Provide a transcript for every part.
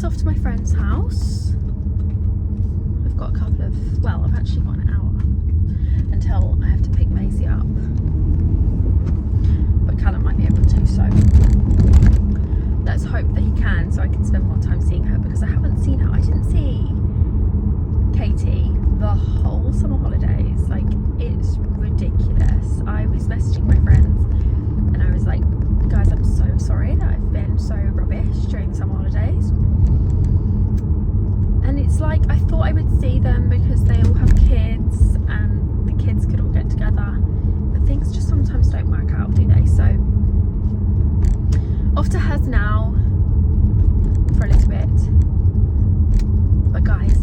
just off to my friend's house. I've got a couple of, well, I've actually got an hour until I have to pick Maisie up. But Callum might be able to, so let's hope that he can, so I can spend more time seeing her, because I haven't seen her. I didn't see Katie the whole summer holidays. Like, it's ridiculous. I was messaging my friends and I was like, guys, I'm so sorry that I've been so rubbish during the summer holidays. And it's like, I thought I would see them because they all have kids and the kids could all get together, but things just sometimes don't work out, do they? So off to hers now for a little bit. But guys,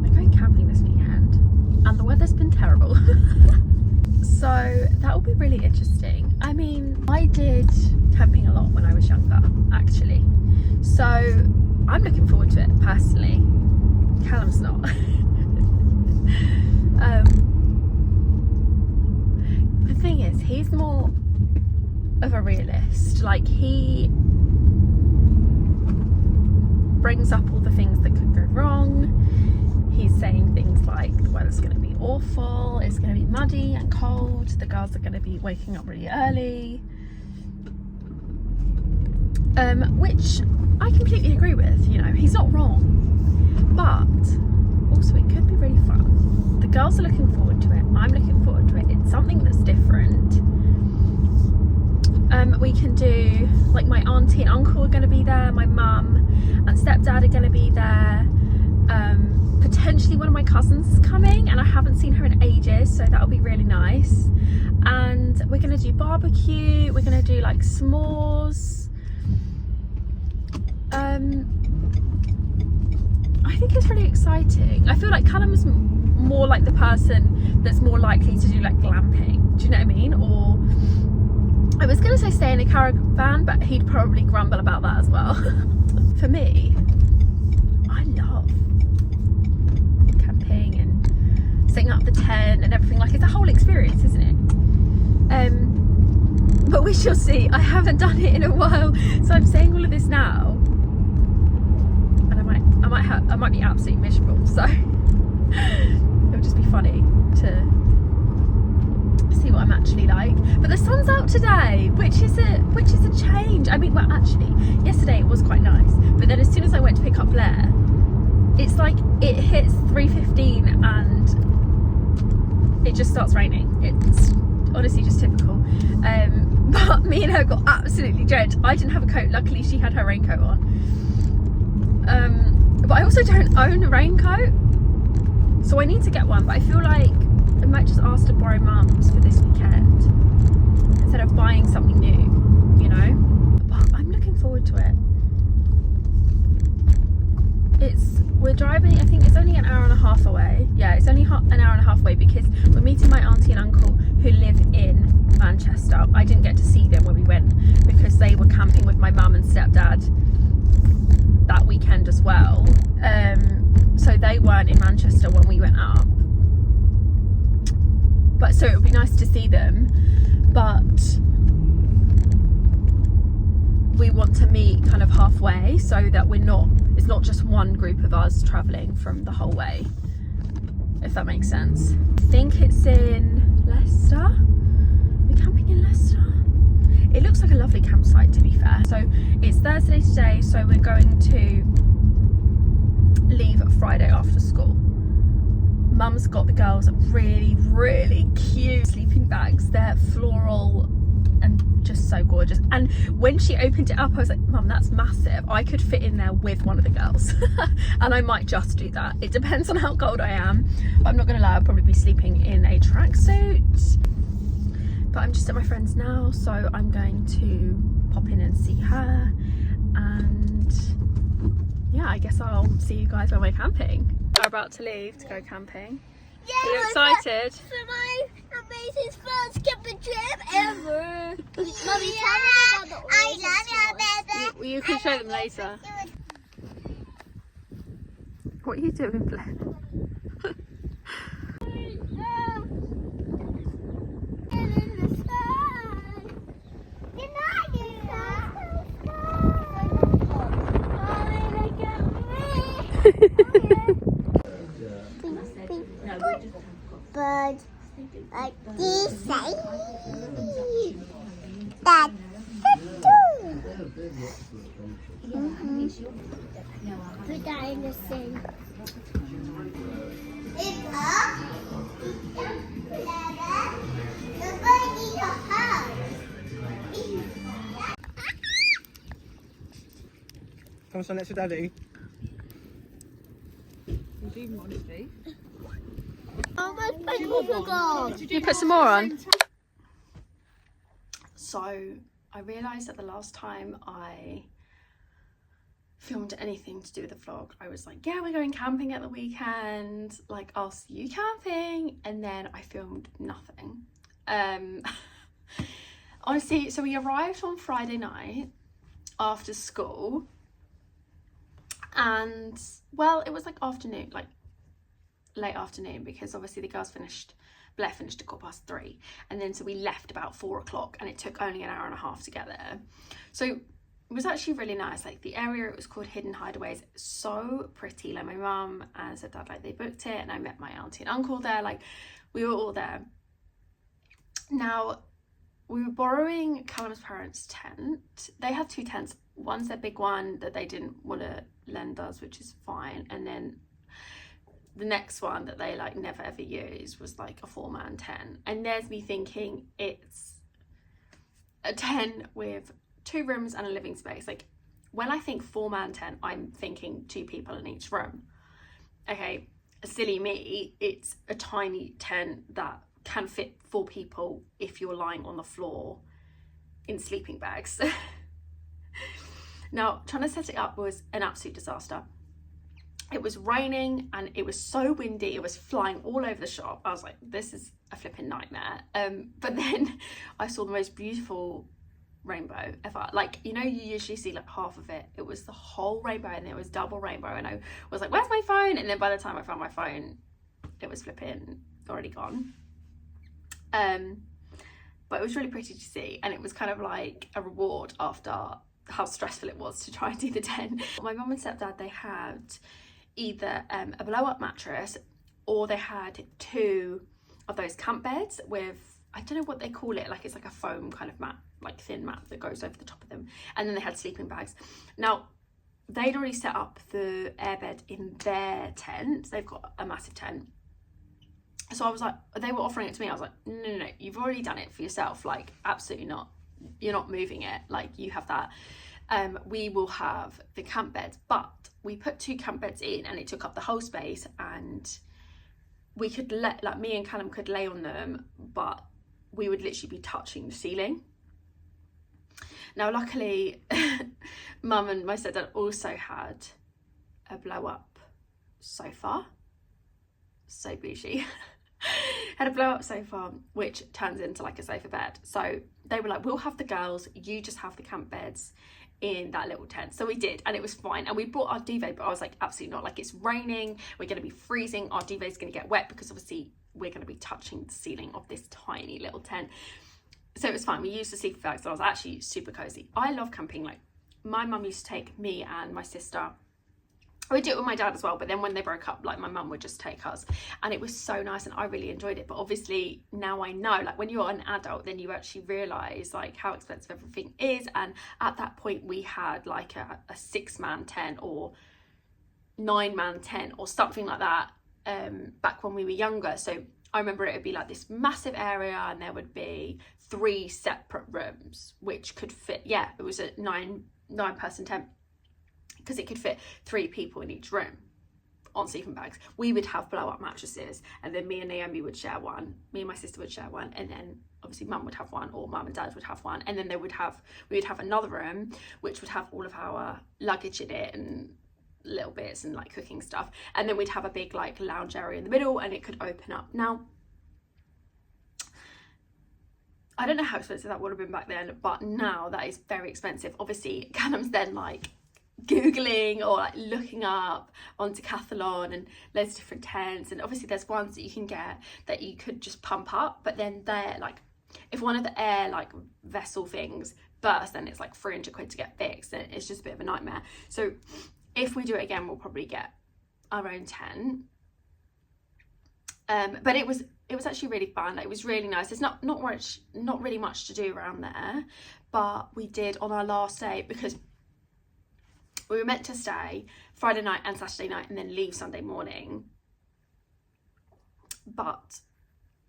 we're going camping this weekend and the weather's been terrible. So that will be really interesting. I mean, I did camping a lot when I was younger, actually. So I'm looking forward to it personally. Callum's not. The thing is, he's more of a realist. Like, he brings up all the things that could go wrong. He's saying things like the weather's going to be awful, it's going to be muddy and cold, the girls are going to be waking up really early, which I completely agree with. You know, he's not wrong, but also it could be really fun. The girls are looking forward to it, I'm looking forward to it. It's something that's different. We can do, like, my auntie and uncle are going to be there, my mum and stepdad are going to be there, potentially one of my cousins is coming and I haven't seen her in ages, so that'll be really nice. And we're going to do barbecue, we're going to do like s'mores. I think it's really exciting. I feel like Callum's more like the person that's more likely to do like glamping, do you know what I mean? Or I was going to say stay in a caravan, but he'd probably grumble about that as well. For me, I love camping and setting up the tent and everything. Like, it's a whole experience, isn't it? But we shall see. I haven't done it in a while, so I'm saying all of this now, and I might be absolutely miserable. So it'll just be funny to see what I'm actually like. But the sun's out today, which is a change. I mean, well, actually yesterday it was quite nice, but then as soon as I went to pick up Blair, it's like it hits 3:15 and it just starts raining. It's honestly just typical. But me and her got absolutely drenched. I didn't have a coat, luckily she had her raincoat on. But I also don't own a raincoat, so I need to get one. But I feel like I might just ask to borrow Mum's for this weekend instead of buying something new, you know. But I'm looking forward to it. We're driving, I think it's only an hour and a half away. Yeah, it's only an hour and a half away because we're meeting my auntie and uncle who live in Manchester. I didn't get to see them when we went because they were camping with my mum and stepdad that weekend as well. So they weren't in Manchester when we went up. But so it would be nice to see them, but we want to meet kind of halfway so that it's not just one group of us travelling from the whole way, if that makes sense. I think it's in Leicester. We're camping in Leicester. It looks like a lovely campsite, to be fair. So it's Thursday today, so we're going to leave Friday after school. Mum's got the girls really, really cute sleeping bags. They're floral and just so gorgeous. And when she opened it up, I was like, Mum, that's massive. I could fit in there with one of the girls. And I might just do that. It depends on how cold I am. But I'm not gonna lie, I'll probably be sleeping in a tracksuit. But I'm just at my friend's now, so I'm going to pop in and see her. And yeah, I guess I'll see you guys when we're camping. We're about to leave to go camping. Yeah, are you excited? For my amazing first camping trip ever. Mummy, I love you. You can show them later. What are you doing, Blair? This side. That. Put that in the sink. It's up. Come stand next to Daddy. Oh, my spectacles are gone. You put some more on? So I realised that the last time I filmed anything to do with the vlog, I was like, yeah, we're going camping at the weekend, like I'll see you camping, and then I filmed nothing. Honestly, so we arrived on Friday night after school, and well, it was like afternoon, like late afternoon, because obviously the girls Blair finished at 3:15, and then so we left about 4 o'clock, and it took only an hour and a half to get there. So it was actually really nice. Like the area, it was called Hidden Hideaways, so pretty. Like my mum and stepdad, like they booked it, and I met my auntie and uncle there, like we were all there. Now we were borrowing Callum's parents' tent. They have 2 tents. One's their big one that they didn't want to lend us, which is fine, and then the next one that they like never ever used was like a 4-man tent. And there's me thinking it's a tent with 2 rooms and a living space. Like when I think 4-man tent, I'm thinking 2 people in each room. Okay, silly me, it's a tiny tent that can fit 4 people if you're lying on the floor in sleeping bags. Now trying to set it up was an absolute disaster. It was raining and it was so windy, it was flying all over the shop. I was like, this is a flipping nightmare. But then I saw the most beautiful rainbow ever. Like, you know, you usually see like half of it. It was the whole rainbow, and it was double rainbow, and I was like, where's my phone? And then by the time I found my phone, it was flipping already gone. But it was really pretty to see, and it was kind of like a reward after how stressful it was to try and do the tent. My mum and stepdad, they had either a blow-up mattress, or they had 2 of those camp beds with, I don't know what they call it, like it's like a foam kind of mat, like thin mat that goes over the top of them, and then they had sleeping bags. Now they'd already set up the airbed in their tent. They've got a massive tent, so I was like, they were offering it to me, I was like, no, you've already done it for yourself, like absolutely not, you're not moving it, like you have that. We will have the camp beds, but we put 2 camp beds in, and it took up the whole space, and we could like me and Callum could lay on them, but we would literally be touching the ceiling. Now luckily mum and my stepdad also had a blow up sofa, so bougie. Had a blow up sofa which turns into like a sofa bed. So they were like, we'll have the girls, you just have the camp beds in that little tent. So we did, and it was fine. And we brought our duvet, but I was like, absolutely not, like it's raining, we're going to be freezing, our duvet's going to get wet, because obviously we're going to be touching the ceiling of this tiny little tent. So it was fine. We used the sleeping bags, so I was actually super cozy. I love camping. Like my mum used to take me and my sister. I would do it with my dad as well, but then when they broke up, like my mum would just take us, and it was so nice, and I really enjoyed it. But obviously now I know, like when you're an adult, then you actually realise like how expensive everything is. And at that point we had like a 6-man tent or 9-man tent or something like that, back when we were younger. So I remember it would be like this massive area, and there would be 3 separate rooms which could fit, yeah, it was a 9-person tent, because it could fit 3 people in each room on sleeping bags. We would have blow-up mattresses, and then me and Naomi would share one, me and my sister would share one, and then obviously mum would have one, or mum and dad would have one, and then we would have another room which would have all of our luggage in it and little bits and like cooking stuff, and then we'd have a big like lounge area in the middle, and it could open up. Now I don't know how expensive that would have been back then, but now that is very expensive. Obviously Callum's then like googling or like looking up on Decathlon, and there's different tents, and obviously there's ones that you can get that you could just pump up, but then they're like, if one of the air like vessel things bursts, then it's like 300 quid to get fixed, and it's just a bit of a nightmare. So if we do it again, we'll probably get our own tent. But it was actually really fun. Like, it was really nice. There's not really much to do around there, but we did on our last day, because we were meant to stay Friday night and Saturday night and then leave Sunday morning. But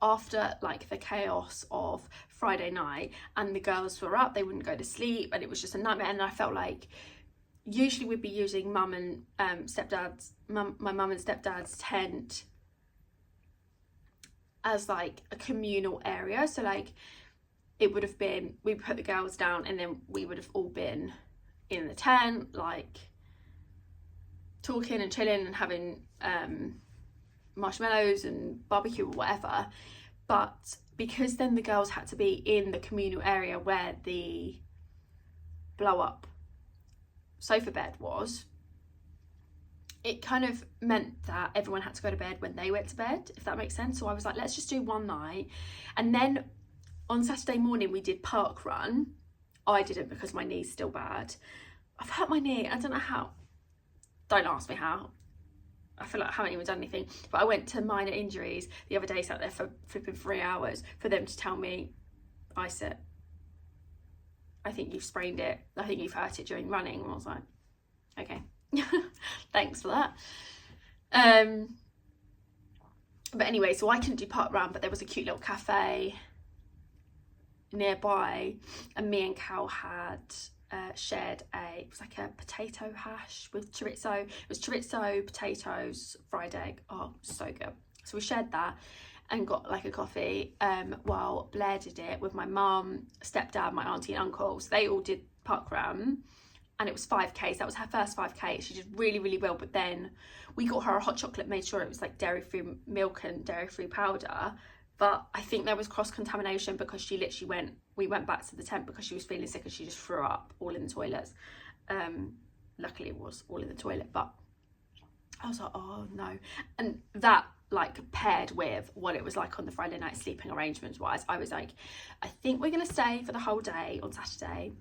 after like the chaos of Friday night and the girls were up, they wouldn't go to sleep, and it was just a nightmare. And I felt like usually we'd be using my mum and stepdad's tent as like a communal area. So like it would have been, we put the girls down and then we would have all been in the tent, like talking and chilling and having marshmallows and barbecue or whatever. But because then the girls had to be in the communal area where the blow up sofa bed was, it kind of meant that everyone had to go to bed when they went to bed, if that makes sense. So I was like, let's just do one night. And then on Saturday morning we did park run. I didn't, because my knee's still bad. I've hurt my knee, I don't know how, don't ask me how. I feel like I haven't even done anything, but I went to minor injuries the other day, sat there for flipping 3 hours for them to tell me, I said, I think you've sprained it, I think you've hurt it during running. And I was like, okay, thanks for that. But anyway, so I couldn't do park run, but there was a cute little cafe nearby, and me and Cal had shared it was like a potato hash with chorizo. It was chorizo, potatoes, fried egg. Oh, so good. So we shared that and got like a coffee while Blair did it with my mum, stepdad, my auntie and uncle. So they all did parkrun, and it was 5k. So that was her first 5k. She did really, really well. But then we got her a hot chocolate, made sure it was like dairy-free milk and dairy-free powder. But I think there was cross-contamination, because she literally we went back to the tent because she was feeling sick and she just threw up all in the toilets. Luckily it was all in the toilet, but I was like, oh no. And that like paired with what it was like on the Friday night sleeping arrangements wise, I was like, I think we're going to stay for the whole day on Saturday,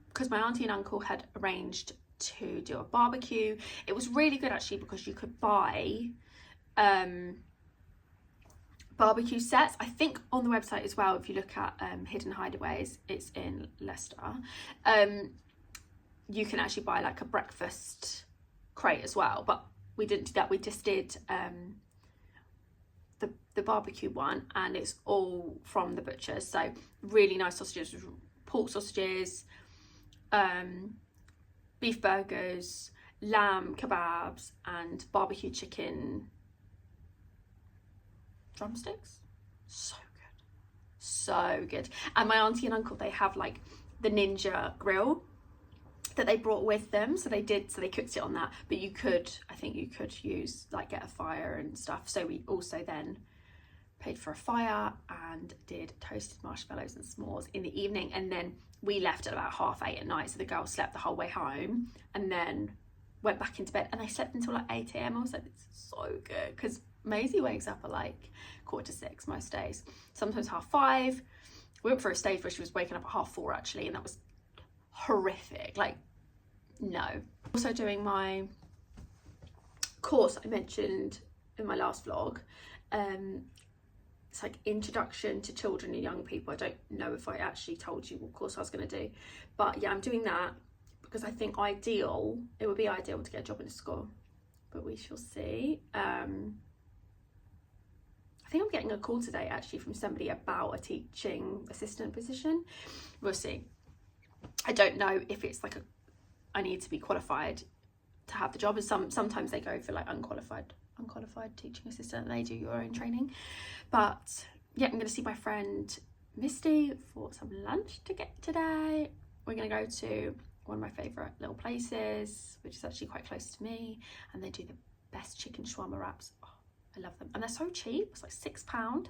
because my auntie and uncle had arranged to do a barbecue. It was really good actually, because you could buy barbecue sets, I think on the website as well. If you look at Hidden Hideaways, it's in Leicester, you can actually buy like a breakfast crate as well, but we didn't do that. We just did the barbecue one, and it's all from the butchers. So really nice sausages, pork sausages, beef burgers, lamb kebabs, and barbecue chicken drumsticks. So good. And my auntie and uncle, they have like the Ninja grill that they brought with them, so they cooked it on that. But I think you could use like get a fire and stuff. So we also then paid for a fire and did toasted marshmallows and s'mores in the evening. And then we left at about 8:30 at night, so the girls slept the whole way home and then went back into bed, and they slept until like 8 a.m. I was like, this is so good, because Maisie wakes up at like 4:45 most days, sometimes 5:30. We went for a stage where she was waking up at 4:30 actually, and that was horrific. Like, no. Also doing my course I mentioned in my last vlog. It's like Introduction to Children and Young People. I don't know if I actually told you what course I was going to do, but yeah, I'm doing that because I think it would be ideal to get a job in a school, but we shall see. I think I'm getting a call today actually from somebody about a teaching assistant position. We'll see. I don't know if it's like I need to be qualified to have the job, and sometimes they go for like unqualified teaching assistant, and they do your own training. But yeah, I'm going to see my friend Misty for some lunch today. We're going to go to one of my favourite little places, which is actually quite close to me, and they do the best chicken shawarma wraps. Oh, I love them, and they're so cheap. It's like £6.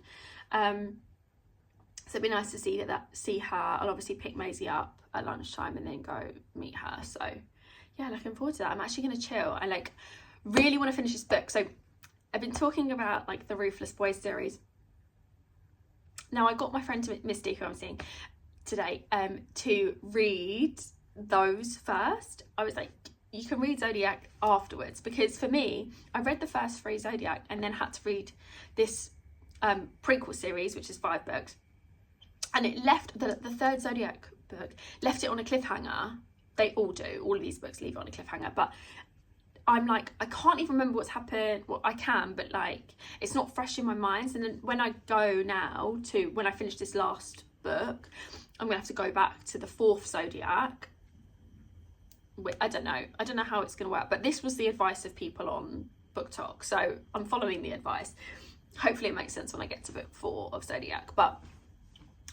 So it'd be nice to see her. I'll obviously pick Maisie up at lunchtime and then go meet her. So yeah, looking forward to that. I'm actually going to chill. I like really want to finish this book. So I've been talking about like the Ruthless Boys series. Now I got my friend Misty, who I'm seeing today, to read those first. I was like, you can read Zodiac afterwards, because for me, I read the first 3 Zodiac and then had to read this prequel series, which is 5 books, and it left the 3rd Zodiac book left it on a cliffhanger. They all do, all of these books leave it on a cliffhanger, but I'm like, I can't even remember what's happened. Well, I can, but like, it's not fresh in my mind. And then when I go now to, when I finish this last book, I'm gonna have to go back to the 4th Zodiac. I don't know how it's gonna work, but this was the advice of people on Book Talk, so I'm following the advice. Hopefully it makes sense when I get to book 4 of Zodiac, but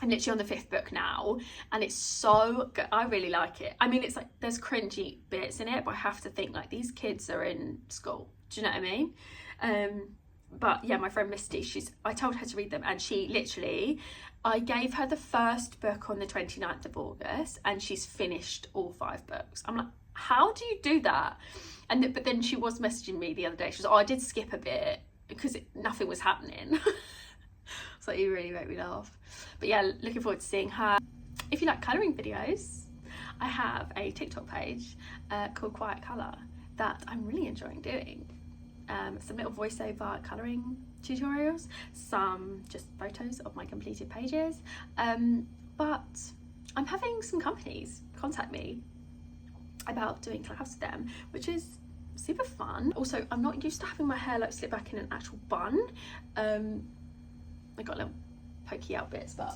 I'm literally on the 5th book now, and it's so good. I really like it. I mean, it's like, there's cringy bits in it, but I have to think like, these kids are in school. Do you know what I mean? But yeah, my friend Misty, I told her to read them, and she literally, I gave her the first book on the 29th of August, and she's finished all 5 books. I'm like, how do you do that? But then she was messaging me the other day. She was like, oh, I did skip a bit because nothing was happening. So you really make me laugh. But yeah, looking forward to seeing her. If you like colouring videos, I have a TikTok page called Quiet Colour that I'm really enjoying doing. Some little voiceover colouring tutorials, some just photos of my completed pages. But I'm having some companies contact me about doing collabs with them, which is super fun. Also, I'm not used to having my hair like slip back in an actual bun. I got little pokey out bits, but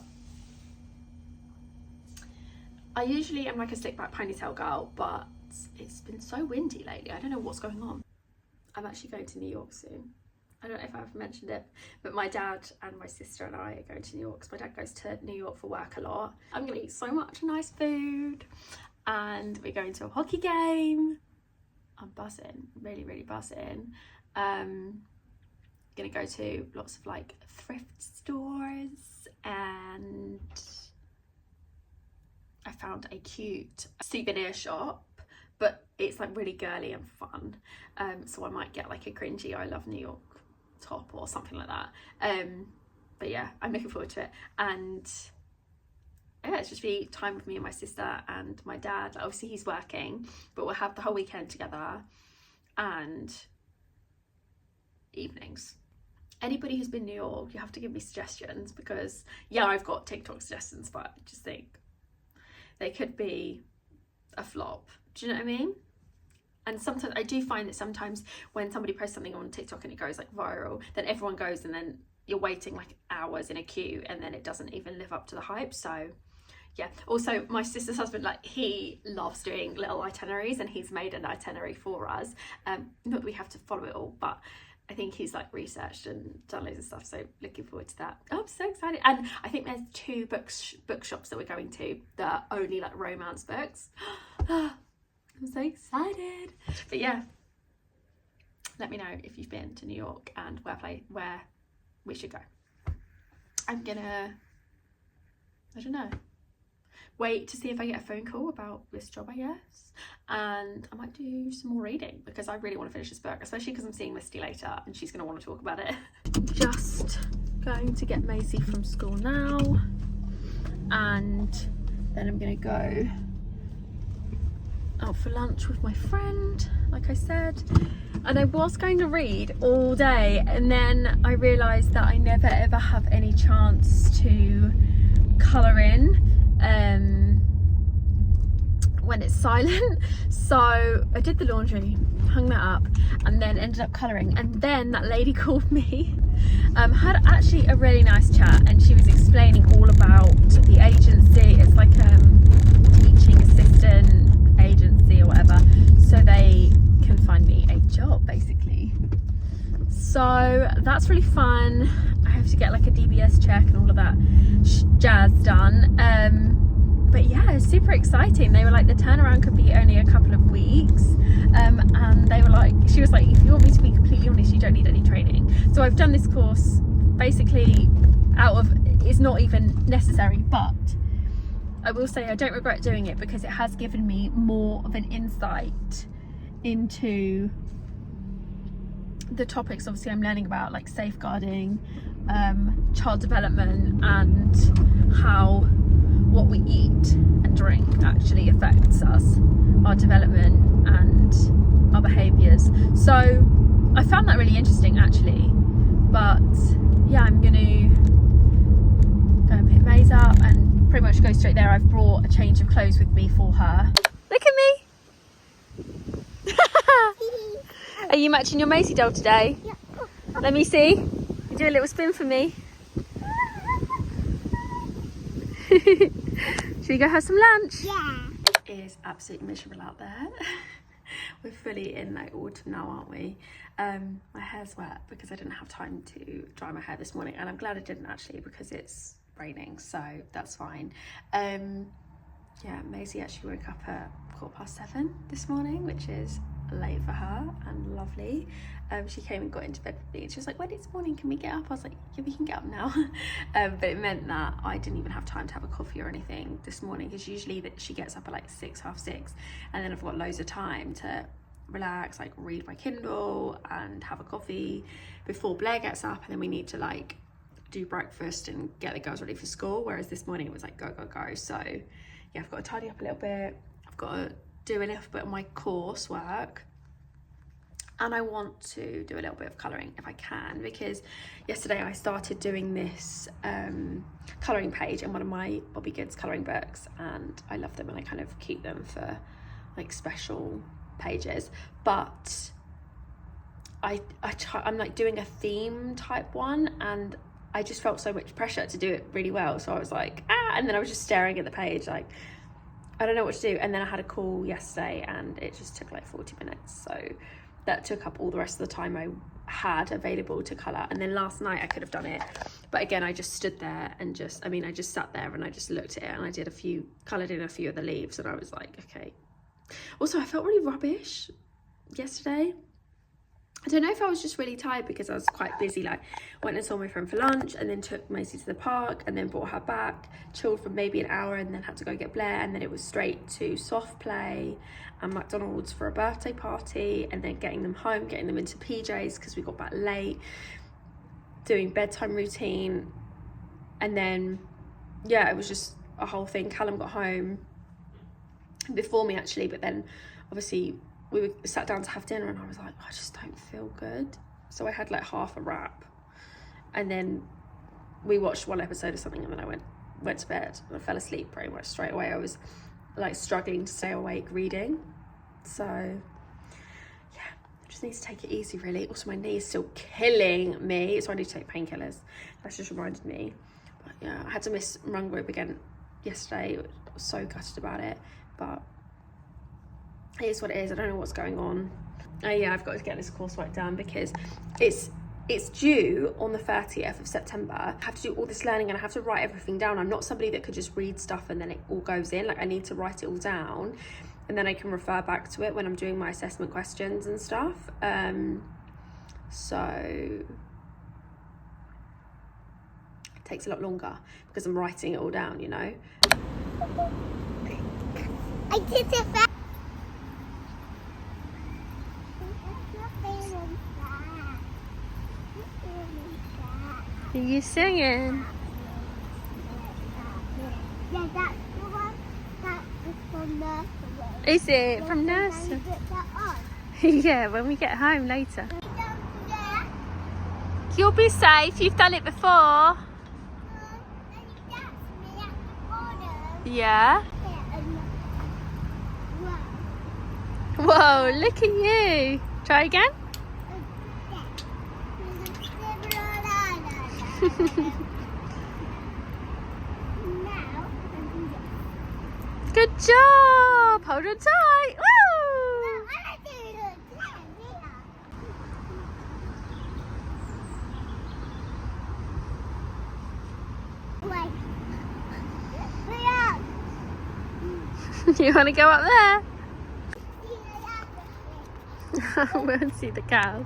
I usually am like a slick back ponytail girl, but it's been so windy lately. I don't know what's going on. I'm actually going to New York soon. I don't know if I've mentioned it, but my dad and my sister and I are going to New York because my dad goes to New York for work a lot. I'm gonna eat so much nice food, and we're going to a hockey game. I'm buzzing, really, really buzzing. Gonna go to lots of like thrift stores, and I found a cute souvenir shop, but it's like really girly and fun. So I might get like a cringy I love New York top or something like that. But yeah, I'm looking forward to it. And yeah, it's just be time with me and my sister and my dad. Obviously he's working, but we'll have the whole weekend together and evenings. Anybody who's been to New York, you have to give me suggestions, because yeah, I've got TikTok suggestions, but I just think they could be a flop. Do you know what I mean? And sometimes I do find that sometimes when somebody posts something on TikTok and it goes like viral, then everyone goes, and then you're waiting like hours in a queue, and then it doesn't even live up to the hype. So yeah. Also, my sister's husband, like, he loves doing little itineraries, and he's made an itinerary for us. Not that we have to follow it all, but I think he's like researched and done loads of stuff, so looking forward to that. Oh, I'm so excited. And I think there's 2 bookshops that we're going to that are only like romance books. I'm so excited. But yeah, let me know if you've been to New York and where we should go. I'm gonna, I don't know, wait to see if I get a phone call about this job, I guess, and I might do some more reading, because I really want to finish this book, especially because I'm seeing Misty later and she's going to want to talk about it. Just going to get Maisie from school now, and then I'm going to go out for lunch with my friend, like I said. And I was going to read all day, and then I realised that I never ever have any chance to colour in when it's silent. So I did the laundry, hung that up, and then ended up colouring. And then that lady called me, had actually a really nice chat, and she was explaining all about the agency. It's like teaching assistant agency or whatever, so they can find me a job basically. So that's really fun. I have to get like a DBS check and all of that jazz done. But yeah, it's super exciting. They were like, the turnaround could be only a couple of weeks. And they were like, she was like, if you want me to be completely honest, you don't need any training. So I've done this course basically it's not even necessary, but I will say I don't regret doing it, because it has given me more of an insight into the topics obviously I'm learning about, like safeguarding, child development, and how what we eat and drink actually affects us, our development, and So I found that really interesting actually, but yeah, I'm gonna go and pick Maze up and pretty much go straight there. I've brought a change of clothes with me for her. Look at me. Are you matching your Maisie doll today? Yeah. Let me see. You do a little spin for me. Should we go have some lunch? Yeah. It is absolutely miserable out there. We're fully in like autumn now, aren't we? My hair's wet because I didn't have time to dry my hair this morning, and I'm glad I didn't actually because it's raining, so that's fine. Yeah, Maisie actually woke up at 7:15 this morning, which is late for her and lovely. She came and got into bed with me and she was like, when it's morning, can we get up? I was like, yeah, we can get up now. But it meant that I didn't even have time to have a coffee or anything this morning, because usually that she gets up at like 6, half 6, and then I've got loads of time to relax, like read my Kindle and have a coffee before Blair gets up, and then we need to like do breakfast and get the girls ready for school. Whereas this morning it was like go. So yeah, I've got to tidy up a little bit, I've got to do a little bit of my coursework, and I want to do a little bit of colouring if I can, because yesterday I started doing this colouring page in one of my Bobby Goods colouring books, and I love them and I kind of keep them for like special pages. But I'm like doing a theme type one, and I just felt so much pressure to do it really well, so I was like and then I was just staring at the page like I don't know what to do. And then I had a call yesterday and it just took like 40 minutes, so that took up all the rest of the time I had available to colour. And then last night I could have done it, but again I just stood there and I just sat there and I just looked at it, and I did coloured in a few of the leaves, and I was like, okay. Also, I felt really rubbish yesterday. I don't know if I was just really tired because I was quite busy, like went and saw my friend for lunch and then took Maisie to the park and then brought her back, chilled for maybe an hour, and then had to go get Blair, and then it was straight to soft play and McDonald's for a birthday party, and then getting them home, getting them into PJs because we got back late, doing bedtime routine, and then yeah, it was just a whole thing. Callum got home before me actually, but then obviously we sat down to have dinner and I was like, I just don't feel good. So I had like half a wrap, and then we watched one episode of something, and then I went to bed and I fell asleep pretty much straight away. I was like struggling to stay awake reading. So yeah, I just need to take it easy really. Also, my knee is still killing me, so I need to take painkillers. That's just reminded me. But yeah, I had to miss run group again yesterday. I was so gutted about it, but it is what it is. I don't know what's going on. Yeah, I've got to get this coursework done because it's due on the 30th of September. I have to do all this learning and I have to write everything down. I'm not somebody that could just read stuff and then it all goes in. Like, I need to write it all down and then I can refer back to it when I'm doing my assessment questions and stuff. So it takes a lot longer because I'm writing it all down, you know. I did it fast. Are you singing? Yeah, that's the one that is from nursery. Is it from nursery? Yeah, when we get home later. You'll be safe. You've done it before. Yeah. Whoa, look at you. Try again. Good job. Hold on tight. Woo! You want to go up there? We'll see the cows.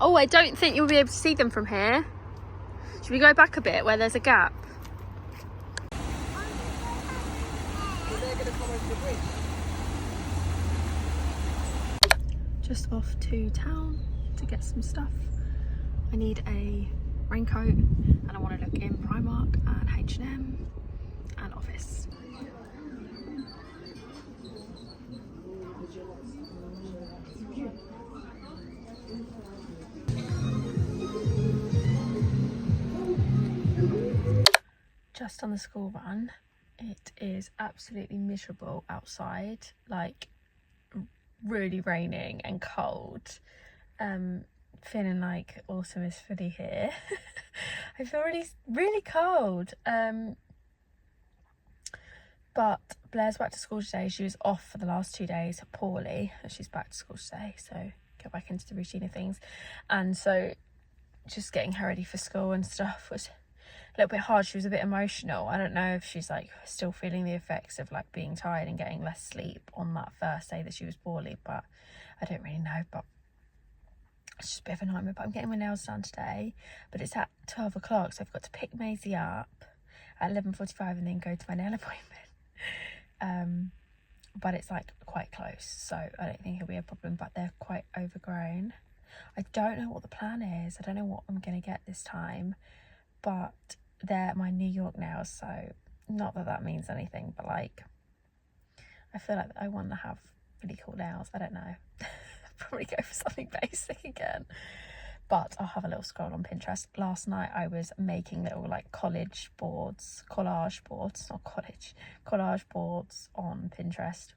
Oh, I don't think you'll be able to see them from here. Should we go back a bit where there's a gap? Just off to town to get some stuff. I need a raincoat and I want to look in Primark and H&M and Office. just on the school run. It is absolutely miserable outside, like really raining and cold. Feeling like autumn is fully here. I feel really cold. But Blair's back to school today. She was off for the last 2 days poorly, and she's back to school today, so get back into the routine of things. And so just getting her ready for school and stuff was a little bit hard. She was a bit emotional. I don't know if she's like still feeling the effects of like being tired and getting less sleep on that first day that she was poorly, but I don't really know. But it's just a bit of a nightmare. But I'm getting my nails done today, but it's at 12 o'clock, so I've got to pick Maisie up at 11:45 and then go to my nail appointment. But it's like quite close, so I don't think it'll be a problem, but they're quite overgrown. I don't know what the plan is. I don't know what I'm gonna get this time, but they're my New York nails, so not that that means anything, but like I feel like I want to have really cool nails. I don't know. Probably go for something basic again, but I'll have a little scroll on Pinterest. Last night I was making little like collage boards on Pinterest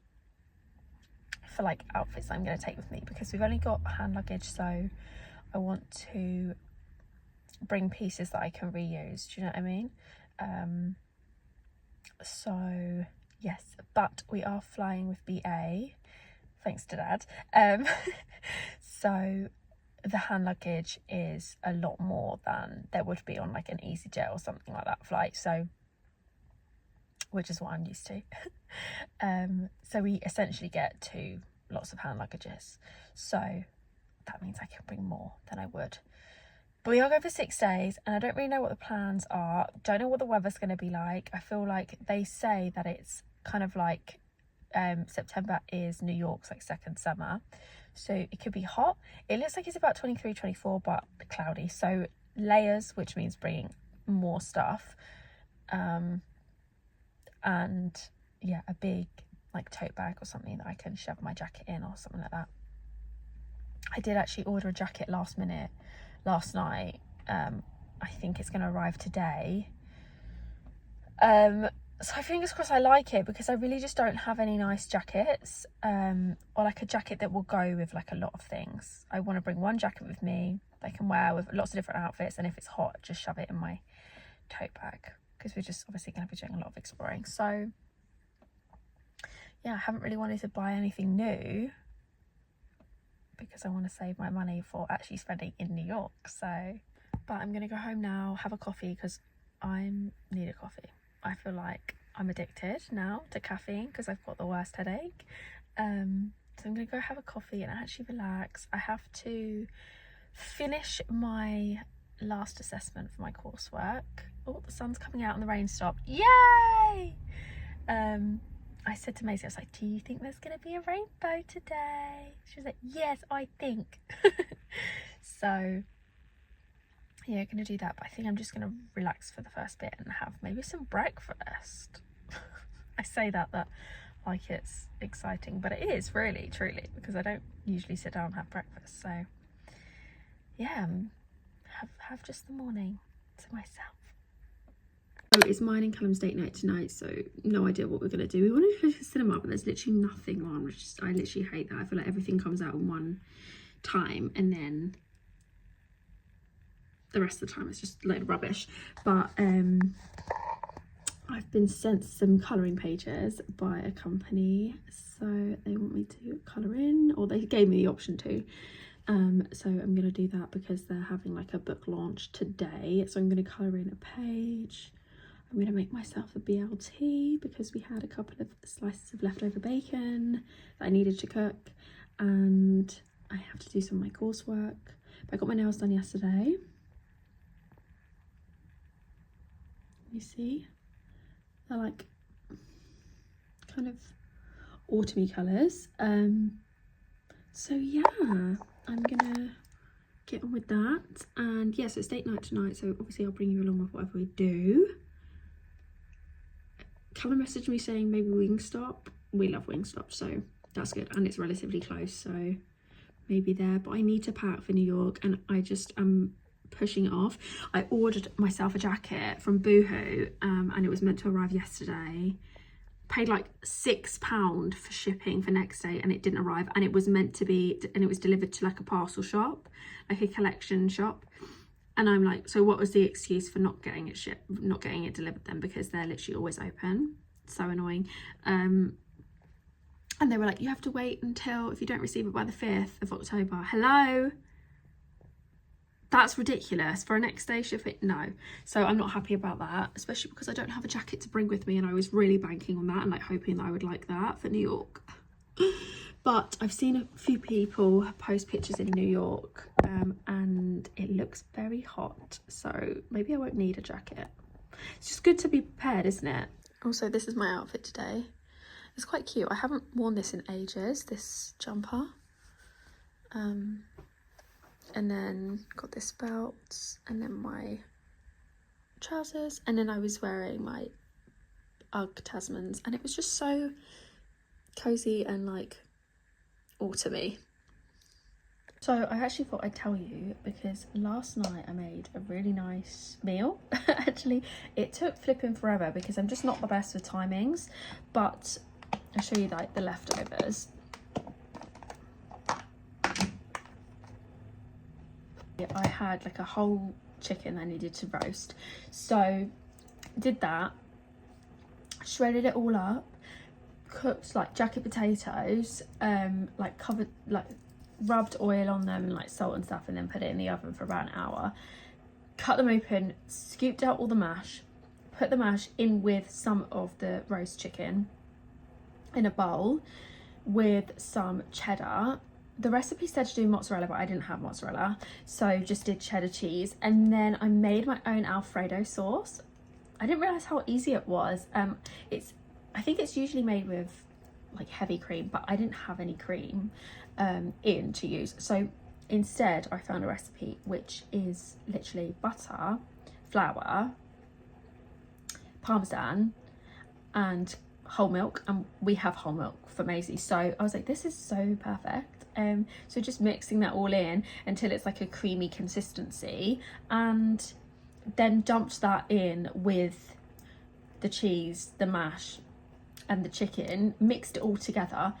for like outfits that I'm going to take with me, because we've only got hand luggage, so I want to bring pieces that I can reuse. Do you know what I mean? So yes, but we are flying with BA, thanks to Dad. So the hand luggage is a lot more than there would be on like an EasyJet or something like that flight, so which is what I'm used to. So we essentially get 2 lots of hand luggages, so that means I can bring more than I would. But we are going for 6 days, and I don't really know what the plans are. Don't know what the weather's going to be like. I feel like they say that it's kind of like September is New York's like second summer, so it could be hot. It looks like it's about 23, 24, but cloudy, so layers, which means bringing more stuff, and yeah, a big like tote bag or something that I can shove my jacket in or something like that. I did actually order a jacket last minute last night. I think it's going to arrive today. So fingers crossed I like it, because I really just don't have any nice jackets, or like a jacket that will go with like a lot of things. I want to bring one jacket with me that I can wear with lots of different outfits, and if it's hot, just shove it in my tote bag, because we're just obviously going to be doing a lot of exploring. So yeah, I haven't really wanted to buy anything new because I want to save my money for actually spending in New York. So, but I'm going to go home now, have a coffee, because I need a coffee. I feel like I'm addicted now to caffeine because I've got the worst headache. So I'm going to go have a coffee and actually relax. I have to finish my last assessment for my coursework. Oh, the sun's coming out and the rain stopped. Yay! I said to Maisie, I was like, do you think there's going to be a rainbow today? She was like, yes, I think. So yeah, going to do that, but I think I'm just going to relax for the first bit and have maybe some breakfast. I say that like it's exciting, but it is really, truly, because I don't usually sit down and have breakfast. So yeah, have just the morning to myself. So it's mine and Callum's date night tonight, so no idea what we're going to do. We want to go to the cinema, but there's literally nothing on. I literally hate that. I feel like everything comes out in one time, and then the rest of the time it's just a load of rubbish. But I've been sent some colouring pages by a company, so they want me to colour in, or they gave me the option to. So I'm going to do that because they're having like a book launch today. So I'm going to colour in a page. I'm going to make myself a BLT because we had a couple of slices of leftover bacon that I needed to cook, and I have to do some of my coursework. But I got my nails done yesterday. You see, they're like kind of autumny colours. So yeah, I'm gonna get on with that. And yes, it's date night tonight, so obviously I'll bring you along with whatever we do. Callum messaged me saying maybe Wingstop. We love Wingstop, so that's good, and it's relatively close, so maybe there. But I need to pack for New York, and I just am pushing it off. I ordered myself a jacket from Boohoo and it was meant to arrive yesterday. Paid like £6 for shipping for next day and it didn't arrive, and it was meant to be, and it was delivered to like a parcel shop, like a collection shop. And I'm like, so what was the excuse for not getting it shipped, not getting it delivered then? Because they're literally always open. So annoying. And they were like, you have to wait until, if you don't receive it by the 5th of October. Hello? That's ridiculous. For a next day shipping? No. So I'm not happy about that, especially because I don't have a jacket to bring with me, and I was really banking on that and like hoping that I would like that for New York. But I've seen a few people post pictures in New York and it looks very hot, so maybe I won't need a jacket. It's just good to be prepared, isn't it? Also, this is my outfit today. It's quite cute. I haven't worn this in ages, this jumper. And then got this belt, and then my trousers, and then I was wearing my UGG Tasmans, and it was just so cozy and like autumny. So I actually thought I'd tell you, because last night I made a really nice meal. Actually, it took flipping forever because I'm just not the best with timings, but I'll show you like the leftovers. I had like a whole chicken I needed to roast, so did that, shredded it all up, cooked like jacket potatoes, like covered, like rubbed oil on them and like salt and stuff, and then put it in the oven for about an hour. Cut them open, scooped out all the mash, put the mash in with some of the roast chicken in a bowl with some cheddar. The recipe said to do mozzarella, but I didn't have mozzarella, so just did cheddar cheese. And then I made my own Alfredo sauce. I didn't realize how easy it was. I think it's usually made with like heavy cream, but I didn't have any cream in to use, so instead I found a recipe which is literally butter, flour, parmesan and whole milk, and we have whole milk for Maisie, so I was like, this is so perfect. So just mixing that all in until it's like a creamy consistency, and then dumped that in with the cheese, the mash and the chicken, mixed it all together,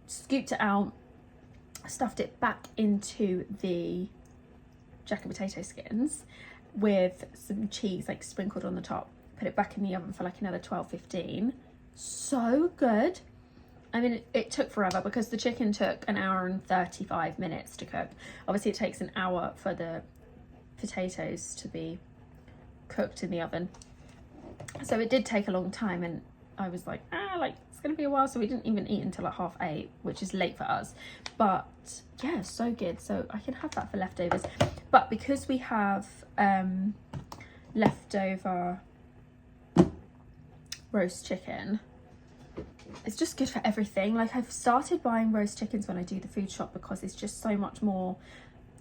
scooped it out, stuffed it back into the jacket potato skins with some cheese like sprinkled on the top, put it back in the oven for like another 12-15. So good. I mean, it took forever because the chicken took 1 hour and 35 minutes to cook. Obviously it takes an hour for the potatoes to be cooked in the oven, so it did take a long time, and I was like, like it's gonna be a while, so we didn't even eat until like 8:30, which is late for us. But yeah, so good. So I can have that for leftovers, but because we have leftover roast chicken, it's just good for everything. Like, I've started buying roast chickens when I do the food shop because it's just so much more,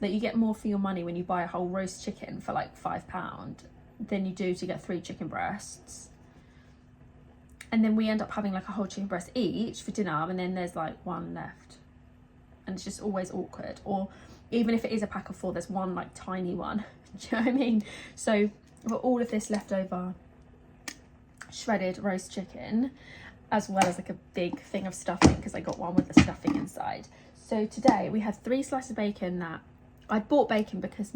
that you get more for your money when you buy a whole roast chicken for like £5 than you do to get 3 chicken breasts. And then we end up having like a whole chicken breast each for dinner, and then there's like one left, and it's just always awkward. Or even if it is a pack of 4, there's one like tiny one. Do you know what I mean? So for all of this leftover shredded roast chicken, as well as like a big thing of stuffing, because I got one with the stuffing inside. So today we had 3 slices of bacon. That I'd bought bacon because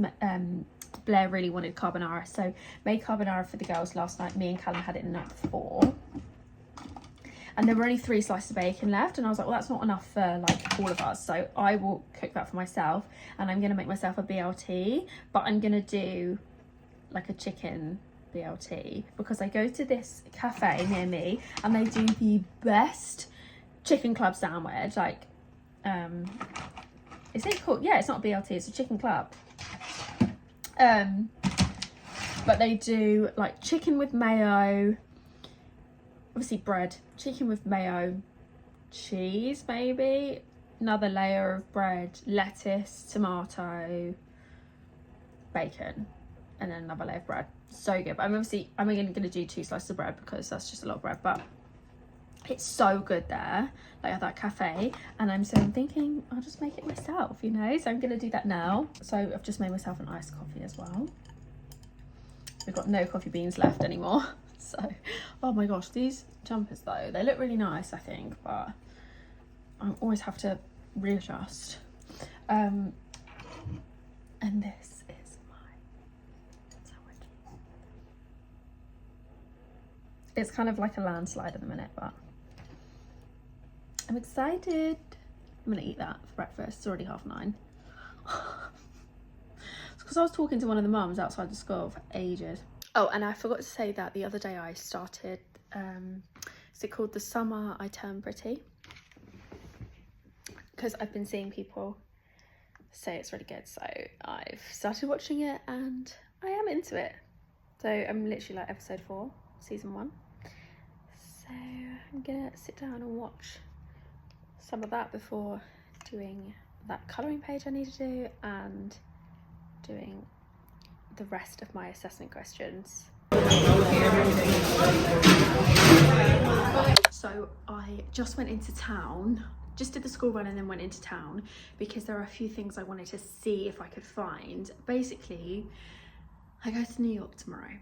Blair really wanted carbonara, so made carbonara for the girls last night. Me and Callum had it the night before, and there were only 3 slices of bacon left, and I was like, well, that's not enough for like all of us, so I will cook that for myself, and I'm gonna make myself a BLT, but I'm gonna do like a chicken BLT because I go to this cafe near me and they do the best chicken club sandwich. Like, is it called? Yeah, it's not a BLT, it's a chicken club. But they do like chicken with mayo, obviously bread, chicken with mayo, cheese, maybe another layer of bread, lettuce, tomato, bacon, and then another layer of bread. So good. But I'm only going to do 2 slices of bread because that's just a lot of bread. But It's so good there, like at that cafe, and I'm thinking I'll just make it myself, you know, so I'm gonna do that now. So I've just made myself an iced coffee as well. We've got no coffee beans left anymore. So, oh my gosh, these jumpers though, they look really nice, I think, but I always have to readjust. And this is my sandwich. It's kind of like a landslide at the minute, but I'm excited. I'm gonna eat that for breakfast. It's already 9:30. It's because I was talking to one of the mums outside the school for ages. Oh, and I forgot to say that the other day I started, is it called The Summer I Turn Pretty? Because I've been seeing people say it's really good, so I've started watching it and I am into it. So I'm literally like episode 4, season 1. So I'm gonna sit down and watch some of that before doing that colouring page I need to do and doing the rest of my assessment questions. So I just went into town, just did the school run and then went into town because there are a few things I wanted to see if I could find. Basically, I go to New York tomorrow.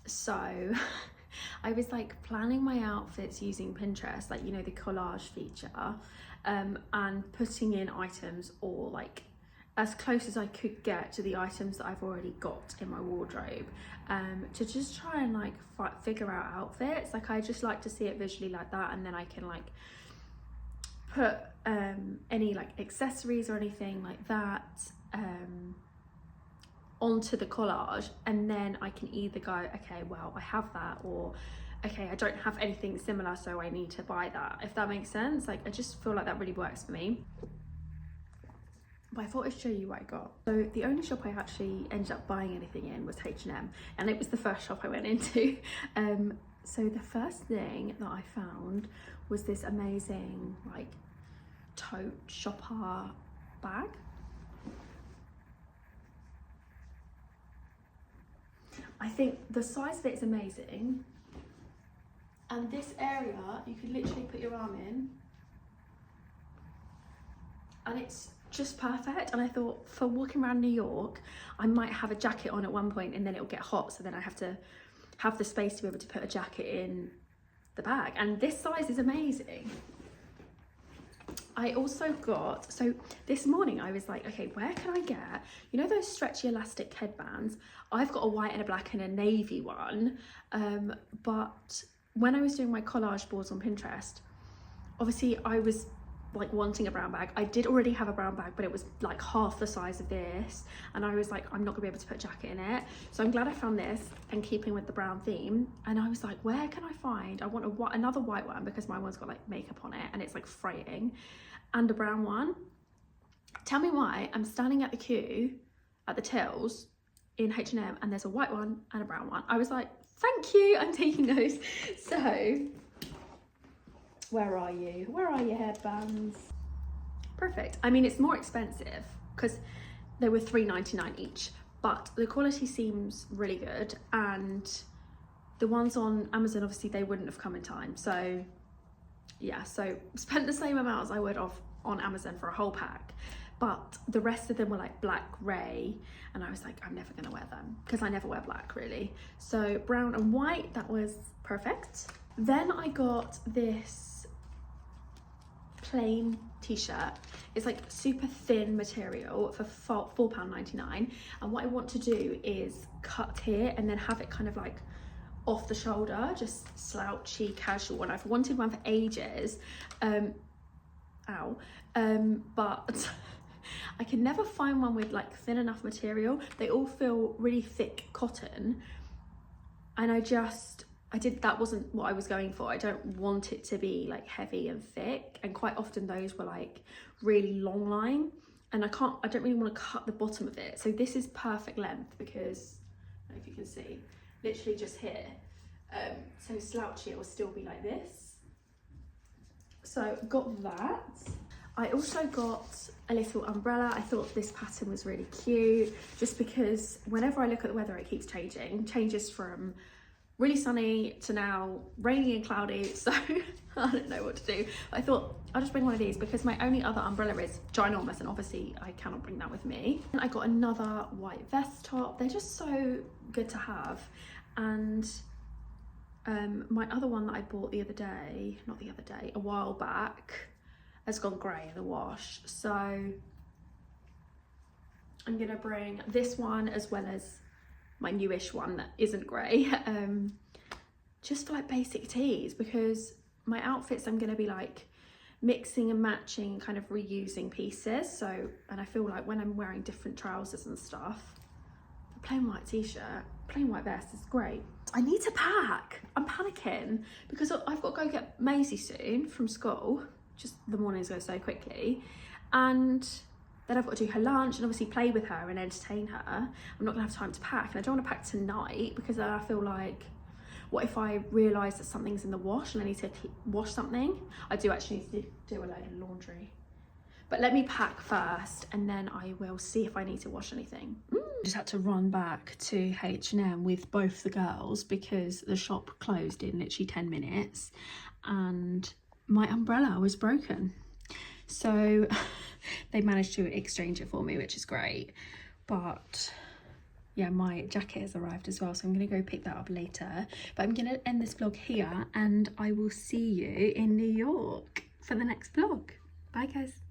So I was like planning my outfits using Pinterest, like, you know, the collage feature, and putting in items or like as close as I could get to the items that I've already got in my wardrobe, to just try and like figure out outfits. Like I just like to see it visually like that, and then I can like put any like accessories or anything like that onto the collage, and then I can either go, okay, well I have that, or okay, I don't have anything similar, so I need to buy that, if that makes sense. Like I just feel like that really works for me. But I thought I'd show you what I got. So the only shop I actually ended up buying anything in was H&M, and it was the first shop I went into. So the first thing that I found was this amazing like tote shopper bag. I think the size of it is amazing, and this area you could literally put your arm in and it's just perfect. And I thought for walking around New York, I might have a jacket on at one point and then it'll get hot, so then I have to have the space to be able to put a jacket in the bag. And this size is amazing. I also got, so this morning I was like, okay, where can I get, you know those stretchy elastic headbands? I've got a white and a black and a navy one, but when I was doing my collage boards on Pinterest, obviously I was like wanting a brown bag. I did already have a brown bag, but it was like half the size of this, and I was like, I'm not gonna be able to put a jacket in it. So I'm glad I found this, and keeping with the brown theme. And I was like, where can I find, I want another white one because my one's got like makeup on it and it's like fraying, and a brown one. Tell me why I'm standing at the queue at the tills in H&M and there's a white one and a brown one. I was like, thank you, I'm taking those. So where are you? Where are your headbands? Perfect. I mean, it's more expensive because they were $3.99 each, but the quality seems really good, and the ones on Amazon, obviously they wouldn't have come in time. So yeah, so spent the same amount as I would have on Amazon for a whole pack, but the rest of them were like black grey, and I was like, I'm never gonna wear them because I never wear black really. So brown and white, that was perfect. Then I got this plain t-shirt. It's like super thin material for £4.99, and what I want to do is cut here and then have it kind of like off the shoulder, just slouchy casual, and I've wanted one for ages, but I can never find one with like thin enough material. They all feel really thick cotton, and that wasn't what I was going for. I don't want it to be like heavy and thick, and quite often those were like really long line, and I don't really want to cut the bottom of it. So this is perfect length because, I don't know if you can see, literally just here. So slouchy, it will still be like this. So got that. I also got a little umbrella. I thought this pattern was really cute, just because whenever I look at the weather, it keeps changing. Changes from really sunny to now rainy and cloudy. So I don't know what to do. I thought I'll just bring one of these because my only other umbrella is ginormous and obviously I cannot bring that with me. And I got another white vest top. They're just so good to have. And my other one that I bought a while back, has gone grey in the wash. So I'm gonna bring this one as well as my newish one that isn't grey, just for like basic tees, because my outfits I'm gonna be like mixing and matching, kind of reusing pieces. So, and I feel like when I'm wearing different trousers and stuff, a plain white t-shirt, plain white vest is great. I need to pack. I'm panicking because I've got to go get Maisie soon from school. Just the mornings go so quickly, and then I've got to do her lunch and obviously play with her and entertain her. I'm not gonna have time to pack, and I don't want to pack tonight because then I feel like, what if I realise that something's in the wash and I need to wash something? I do actually need to do a load of laundry. But let me pack first and then I will see if I need to wash anything. Just had to run back to H&M with both the girls because the shop closed in literally 10 minutes and my umbrella was broken. So they managed to exchange it for me, which is great. But yeah, my jacket has arrived as well, so I'm gonna go pick that up later. But I'm gonna end this vlog here and I will see you in New York for the next vlog. Bye guys.